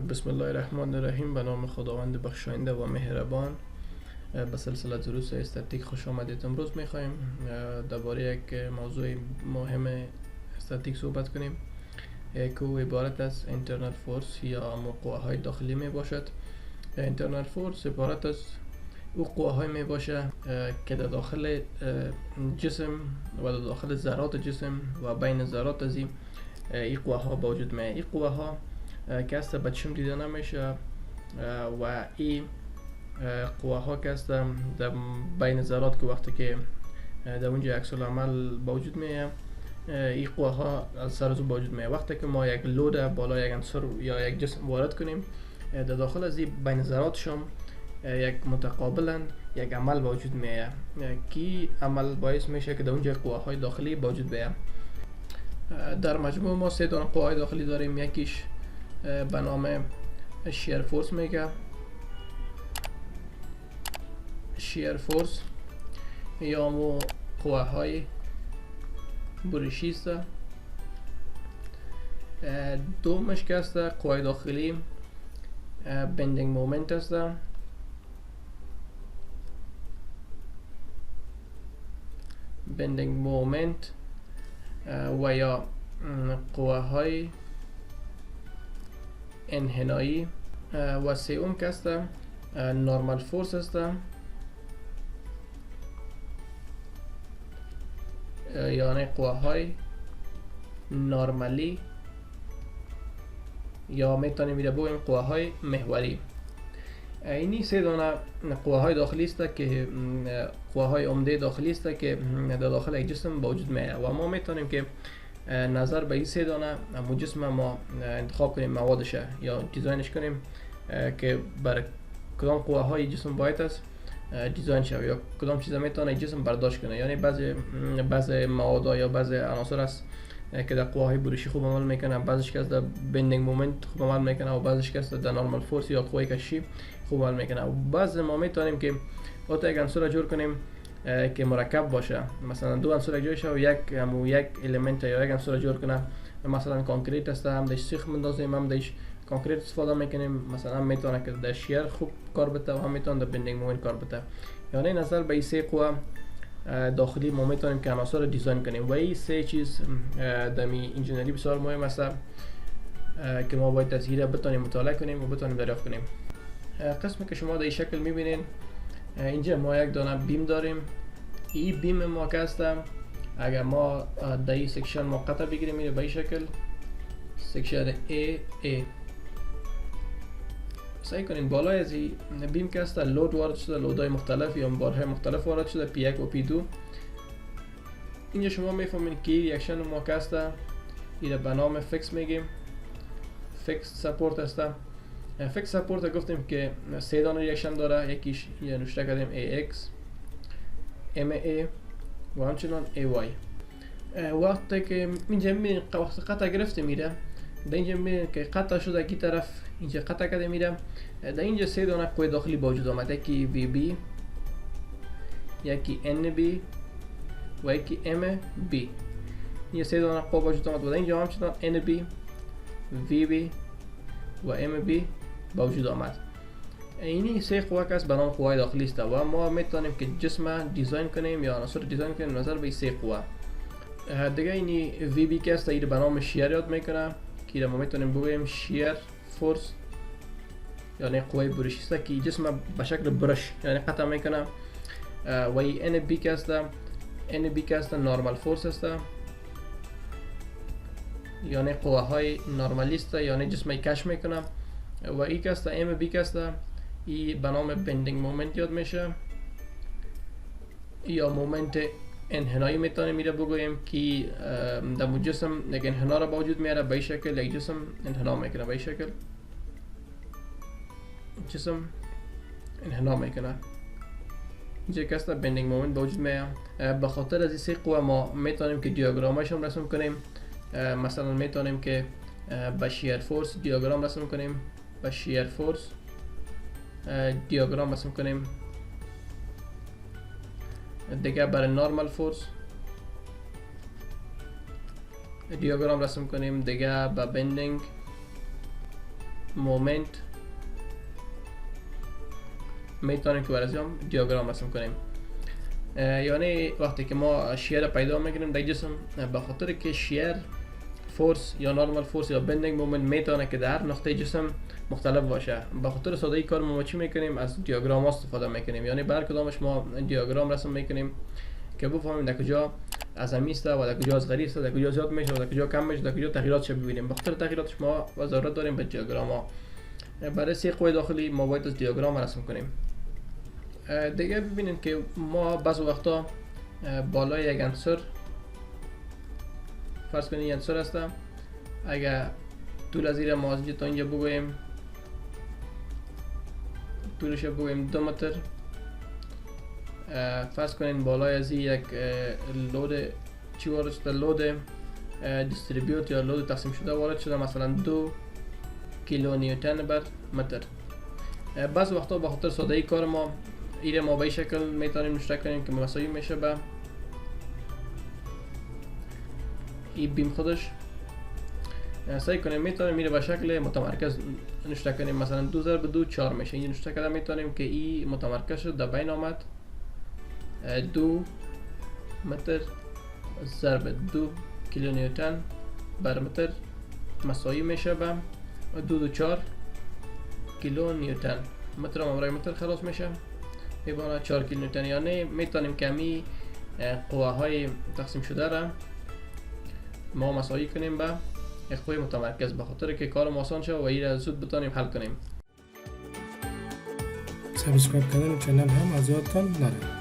بسم الله الرحمن الرحیم. به نام خداوند بخشاینده و مهربان. به سلسله دروس استاتیک خوش آمدید. امروز میخوایم درباره یک موضوع مهم استاتیک صحبت کنیم که او عبارت از اینترنل فورس یا قوه های داخلی می باشد. اینترنل فورس عبارت از او قوه های می باشه که در داخل جسم و در داخل ذرات جسم و بین ذرات از این قوه ها وجود می. این قوه ها که است به چشم دیده نمیشه و این قوه ها که است در بین ذرات که وقتی که در اونجا عکس العمل وجود میه، این قوه ها از سر از وجود میه. وقتی که ما یک لود بالا یک عنصر یا یک جسم وارد کنیم، در داخل از این بین ذراتشون یک متقابلا یک عمل وجود میه که عمل باعث میشه که در اونجا قوه های داخلی وجود بیه. در مجموع ما سه دانه قوه های داخلی داریم. یکیش به نام شیر فورس میگه. شیر فورس یا مو قوه های برشی است. دومش که است قوه داخلی بندینگ مومنت است. بندینگ مومنت و یا قوه های انحنایی. و سوم که است نورمال فورس است یعنی قوه های نورمالی یا میتونیم میره بگوییم قوه های محوری. اینی سه دانه قوه های داخلی است که قوه های عمده داخلی است که در داخل یک جسم وجود میه و ما میتونیم که نظر به این سه دانه مجسم ما انتخاب کنیم موادش یا دیزاینش کنیم که برای کدام قوه های جسم باید است دیزاین شود یا کدام چیز میتونه جسم برداشت کنه. یعنی بعضی مواد یا بعضی عناصر است که در قوه های برشی خوب عمل میکنه، بعضیش که در بندینگ مومنت خوب عمل میکنه و بعضیش که در نورمال فورس یا قوه کشی خوب عمل میکنه. و بعضی ما میتونیم که یک عنصر جور کنیم که مرکب باشه، مثلا دو عنصر یک جایشه و یک الیمنت یا یک عنصر جور کنه. مثلا کانکریت است، هم داش سیخ مندازیم، هم داش کانکریت استفاده میکنیم. مثلا میتونه که در شیر خوب کار بده و هم میتونه در بندینگ مومنت کار بده. یعنی نظر به این سه قوه داخلی ما میتونیم که عناصر دیزاین کنیم و این سه چیز در انجینری بسیار مهم است که ما باید از ایره بتونیم مطالعه کنیم و بتونیم دریافت کنیم. قسمی که شما در این شکل میبینین، اینجا ما یک دانه بیم داریم. این بیم ما که است، اگر ما در این سکشن ما قطع بگیریم میره به این شکل سکشن A سعی کنین بالای از این بیم که است لود وارد شده، لودهای مختلف یا بارهای مختلف وارد شده P1 و P2. اینجا شما میفهمین که ریاکشن ما که است این به نام فیکس میگیم، فیکس سپورت است. فیکس سپورت گفتیم که سه دانه ریاکشن داره. یکیش یه نوشته کردیم AX MA و همچنان AY. وقتی که اینجا میبینید قطع گرفته میره، در اینجا میبینید که قطع شده کی طرف اینجا قطع کرده میره. در اینجا سه دانه قوه داخلی وجود آمد، یکی VB، یکی NB و یکی MB. این سه دانه قوه وجود آمد و در اینجا همچنان NB VB و MB وجود آمد. اینی سه قوه که است به نام قوه داخلی است و ما میتونیم که جسم دیزاین کنیم یا عناصر دیزاین کنیم نظر به سه قوه. دیگه اینی VB که است این به نام شیر یاد میکنه که ما میتونیم بگوییم شیر فورس یعنی قوه برشی است که جسم به شکل برش یعنی قطع میکنه. و این NB که است نورمال فورس است یعنی قوه های نورمالیست یعنی جسم کش میکنه. و این که است MB که است این به نام بندینگ مومنت یاد میشه یا مومنت انحنایی میتونیم میره بگوییم که در جسم یک انحنا را با وجود میاره. به این شکل یک جسم انحنا میکنه، به این شکل جسم انحنا میکنه. اینجا که است بندینگ مومنت با وجود میاره. به خاطر از این سه قوه ما میتونیم که دیاگرامش هم رسم کنیم. مثلا میتونیم که با شیر فورس دیاگرام رسم کنیم، با شیر فورس دیاگرام رسم کنیم. دیگه برای نورمال فورس دیاگرام رسم کنیم. دیگه با بندینگ مومنت میتونیم که برای هم دیاگرام رسم کنیم. یعنی وقتی که ما شیر پیدا میکنیم در جسم، به خاطر که شیر فورس یا نورمال فورس یا بندینگ مومنت میتونه که در نقطه جسم مختلف باشه. به خاطر سادگی کار ما چی میکنیم؟ از دیاگرام استفاده میکنیم. یعنی بر کدامش ما دیاگرام رسم میکنیم که بفهمیم در کجا عظمی است و در کجا اصغری است، در کجا زیاد میشه و در کجا کم میشه، در کجا تغییراتش ببینیم. به خاطر تغییراتش ما ضرورت داریم به دیاگرام ها. برای سه قوه داخلی ما باید از دیاگرام رسم کنیم. دیگه ببینید که ما بعض وقتا بالای یک عنصر، فرض کنید این عنصر هست، اگر طول از زیر ما از اینجا تا اینجا بگوییم طولش بگوییم 2 متر، فرض کنید بالای از یک لود چی وارد شده، لود دیستریبیوت یا لود تقسیم شده وارد شده، مثلا 2 کیلو نیوتن بر متر. بعض وقتا به خاطر سادگی کار ما ایره ما به این شکل میتونیم نشته کنیم که مساوی میشه به این بیم خودش. سعی کنیم میتونیم میره به شکل متمرکز نشته کنیم، مثلا 2 ضرب 2 4 میشه. اینجا نشته کرده میتونیم که این متمرکز شد، در بین آمد 2 متر ضرب 2 کیلو نیوتن بر متر مساوی میشه به 2 کیلو نیوتن. متر هم برای متر خلاص میشه میبانه 4 کیلو نیوتن. یعنی میتونیم کمی قوه های تقسیم شده را ما مساوی کنیم به یک قوه متمرکز، به خاطر که کار ما آسان شه و این را زود بتونیم حل کنیم. سابسکرایب کردن چنل هم از یادتان نره.